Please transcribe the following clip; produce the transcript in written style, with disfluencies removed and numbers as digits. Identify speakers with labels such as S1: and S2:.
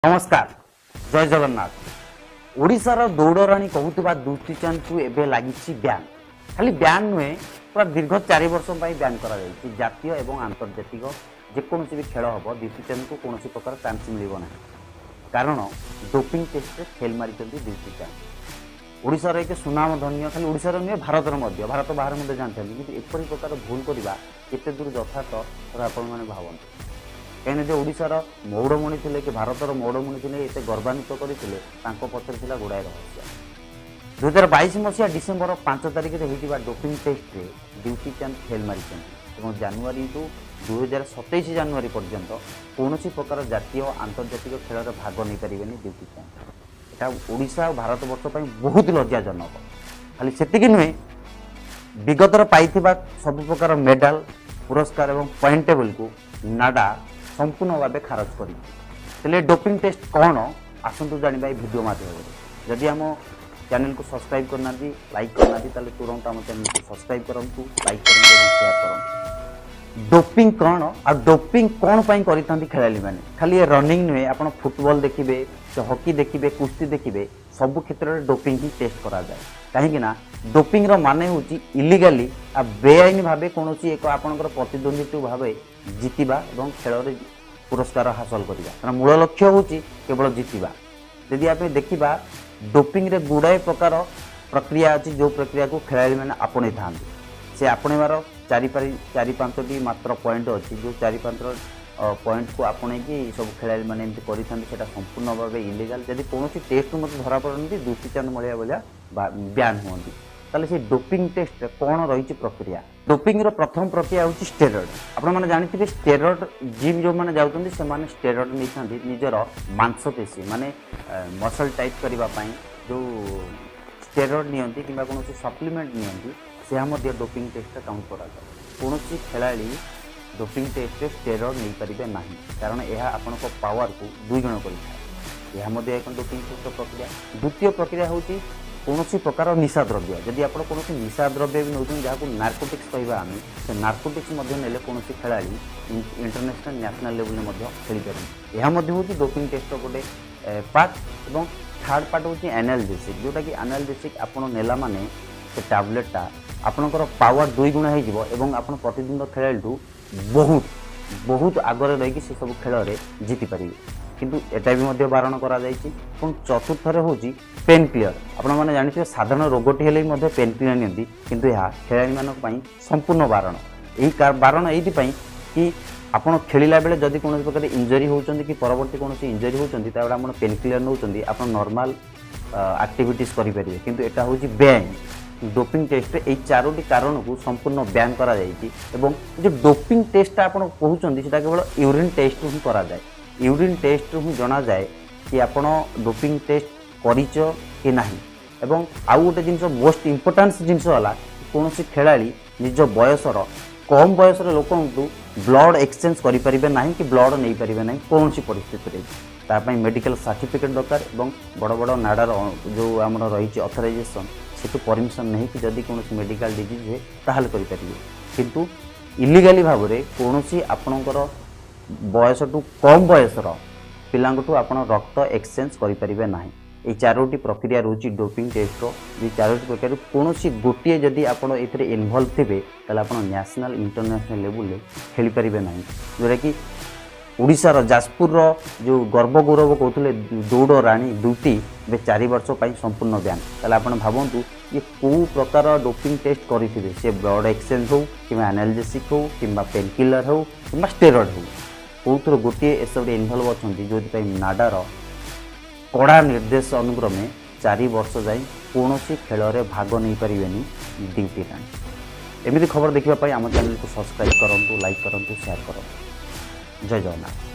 S1: नमस्कार जय जगन्नाथ ओडिशार दौड़राणी कहूबा दुती चांद को एवं लगी ब्यान खाली ब्यान नुहे पूरा दीर्घ 4 वर्ष ब्यान कर जातीय और आंतर्जातिक जेकोसी भी खेल हम दुती चांद को कौन प्रकार चांस मिलना कारण डोपिंग टेस्ट फेल मारी दुती चांद ओडिशार एक सुनाम धन्य खाली ओडिशार नुहे भारत बाहर जानते कि एपरी प्रकार भूल करवा केते दूर यथार्थ आपण मैंने भावती कहीं ओडिशार मौड़मणि थे कि भारतर मौड़मणि थे ये गर्वान्वित करते पचर गुड़ाए रहस्य 2022 मसीहा डिसेम्बर 5 तारिख में होता डोपिंग टेस्ट रे ड्यूटी चांद फेल मारी जानुरी टू 2027 जानुरी पर्यंत कौन प्रकार जातीय आंतर्जातिक खेल में भाग नहीं पारे ड्यूटी चांद यहाँ ओडिशा और भारत वर्ष बहुत लज्जाजनक खाली से नुहे विगतर पाई सब प्रकार मेडाल पुरस्कार और पॉइंट टेबल को नाडा संपूर्ण भाव खारज कर डोपिंग टेस्ट कौन आसतु जाना भिडियो मध्यम जदि आम चैनल को सब्सक्राइब करना लाइक करना तुरंत आम चैनल को सब्सक्राइब करूँ लाइक करूँ शेयर करूँ डोपिंग कौन आ डोपिंग कौन करें खेलाड़ी मैंने खाली रनिंग नुहे आप फुटबॉल देखिए हॉकी देखिए कुश्ती देखिए सब क्षेत्र में डोपिंग ही टेस्ट करा जाए कहीं डोपिंग माने हूँ इलिगाली आ बेआईन भाव कौन एक आपंकर प्रतिद्वंद्वी भाव जितवा और खेल पुरस्कार हासिल करवा मूल लक्ष्य हूँ केवल जितवा यदि आप देखा डोपिंग रे गुड़ाए प्रकार प्रक्रिया अच्छी जो प्रक्रिया को खेलाड़ी मैंने आपणे था से आपणेबार चारि पांचटी मात्र पॉइंट अच्छी जो चारि पांच पॉइंट को आपणे कि सब खेलाड़ी मैंने एमती करा संपूर्ण भाव इलिगाल जदि कौन टेस्ट मत धरा पड़ती दुती चांद मलिया भाया ब्यान हूँ ताले से डोपिंग टेस्ट कौन रही प्रक्रिया डोपिंग रो प्रथम प्रक्रिया हूँ स्टेरॉइड आपण मैंने जानते स्टेरॉइड जिम जो मैंने जाऊँच से स्टेरॉइड नहीं निजर मांसपेशी माने मसल टाइट करने जो स्टेरॉइड नियंती कि कौन सप्लीमेंट नियंती से डोपिंग टेस्ट काउंट करा कौन खिलाड़ी डोपिंग टेस्ट स्टेरॉइड नहीं पारे ना कारण यह आपण पावर को दुईगुण कर एक डोपिंग टेस्ट प्रक्रिया द्वितीय प्रक्रिया हूँ कौन प्रकार निशा द्रव्य जदि आप कौन निशा द्रव्य भी नौ जहाँ नार्कोटिक्स कहवा आम से नार्कोटिक्स ने कौन खिलाड़ी इंटरनेशनल नेशनल लेवल में खेली पारे यह हूँ डोपिंग टेस्ट गोटे पार्ट और थर्ड पार्ट हूँ एनाल्जेसिक जोटा कि एनाल्जेसिक आप नेला माने से टैबलेटा आपणकर पावर दुई गुणा हो आप प्रतिद्वंद खेलाड़ी बहुत बहुत आगे रही से सब खेल में जीति पारे किंतु एटा भी बारण करा चतुर्थ हूँ पेन क्लियर आपने जानते साधारण रोगटी हेल्ले पेन क्लियर नियंती किंतु यह खेलाड़ी मानी संपूर्ण बारण यही बारण ये कि आपड़ खेलला बेले जदि कौन प्रकार इंजरी होती कि परवर्ती कौन इंजरी होती आप पेन क्लियर नौ आप नॉर्मल एक्टिविटीज करेंगे किंतु एटा हूँ बेआईन डोपिंग टेस्ट ये चारोटी कारण को संपूर्ण बैन करा जो डोपिंग टेस्ट आप कहते हैं केवल यूरिन टेस्ट ही करा जाए यूरिन टेस्ट ही जना जाए कि आपण डोपिंग टेस्ट करिच कि नाही एवं आउ गोटे जिनस मोस्ट इम्पोर्टान्स जिनस है कौन खेलाड़ी निज बयसर कम बयसर लोक ब्लड एक्सचेंज करें ना कि ब्लड नहीं पारे ना कौन परिस्थिति तापाई मेडिकल सर्टिफिकेट दरकार बड़ बड़ नाडार जो आम रही अथराइजेसन से परमिशन नहीं कि जदि कौन मेडिकल डिजीज है ताहले करें किंतु इलिगाली भाव में कौन आपणकर बयस टू कम बयसर पिलांटू आप रक्त एक्सचेंज करें ना ये चारोटी प्रक्रिया रोची डोपिंग टेस्ट ये चारोटी प्रक्रिया कौन गोटे जदि आप इनवल्व थे आप नेशनल इंटरनेशनल लेवल में खेली पारे ना जोटा कि ओडिशार जाजपुर जो गर्व गौरव कहते दौड़ राणी दुती ए 4 वर्ष संपूर्ण ब्यान ताले आप भावतु ये कौ प्रकार डोपिंग टेस्ट करेंगे सी ब्लड एक्सचेंज हो कि एनाल्जेसिक हो कि पेन किलर हो कि स्टेरॉइड हो कौर गोटे सब इनवल्व अच्छा जो नाडार कड़ा निर्देश अनुक्रमे 4 वर्ष जाए कौन खेल में भाग नहीं पारे ड्यूटी राणी एमती खबर देखापी आम चैनल को सब्सक्राइब करूँ लाइक करूँ शेयर करूँ जय जगन्नाथ।